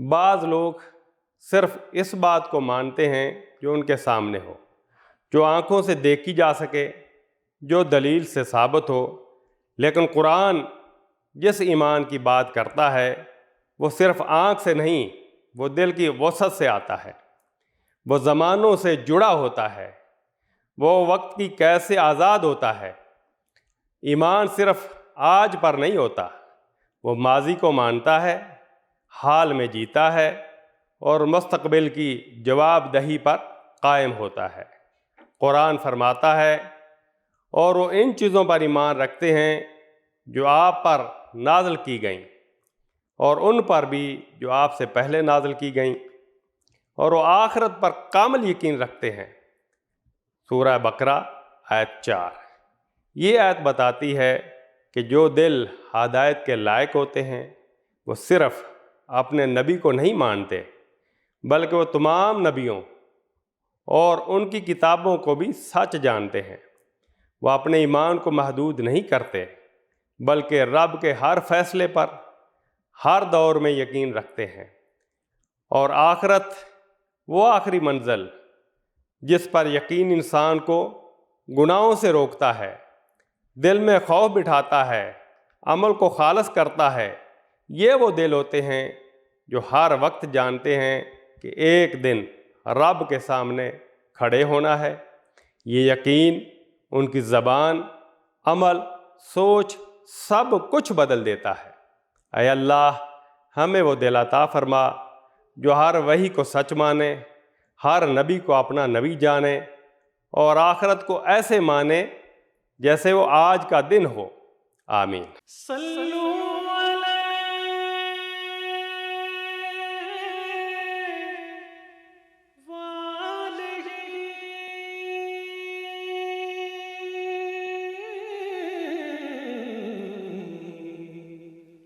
بعض لوگ صرف اس بات کو مانتے ہیں جو ان کے سامنے ہو، جو آنکھوں سے دیکھی جا سکے، جو دلیل سے ثابت ہو، لیکن قرآن جس ایمان کی بات کرتا ہے وہ صرف آنکھ سے نہیں، وہ دل کی وسعت سے آتا ہے، وہ زمانوں سے جڑا ہوتا ہے، وہ وقت کی قید سے آزاد ہوتا ہے۔ ایمان صرف آج پر نہیں ہوتا، وہ ماضی کو مانتا ہے، حال میں جیتا ہے اور مستقبل کی جواب دہی پر قائم ہوتا ہے۔ قرآن فرماتا ہے، اور وہ ان چیزوں پر ایمان رکھتے ہیں جو آپ پر نازل کی گئیں، اور ان پر بھی جو آپ سے پہلے نازل کی گئیں، اور وہ آخرت پر کامل یقین رکھتے ہیں۔ سورہ بقرہ آیت 4۔ یہ آیت بتاتی ہے کہ جو دل ہدایت کے لائق ہوتے ہیں وہ صرف اپنے نبی کو نہیں مانتے، بلکہ وہ تمام نبیوں اور ان کی کتابوں کو بھی سچ جانتے ہیں۔ وہ اپنے ایمان کو محدود نہیں کرتے، بلکہ رب کے ہر فیصلے پر ہر دور میں یقین رکھتے ہیں۔ اور آخرت وہ آخری منزل جس پر یقین انسان کو گناہوں سے روکتا ہے، دل میں خوف بٹھاتا ہے، عمل کو خالص کرتا ہے، یہ وہ دل ہوتے ہیں جو ہر وقت جانتے ہیں کہ ایک دن رب کے سامنے کھڑے ہونا ہے۔ یہ یقین ان کی زبان، عمل، سوچ سب کچھ بدل دیتا ہے۔ اے اللہ، ہمیں وہ دل عطا فرما جو ہر وحی کو سچ مانے، ہر نبی کو اپنا نبی جانے، اور آخرت کو ایسے مانے جیسے وہ آج کا دن ہو۔ آمین۔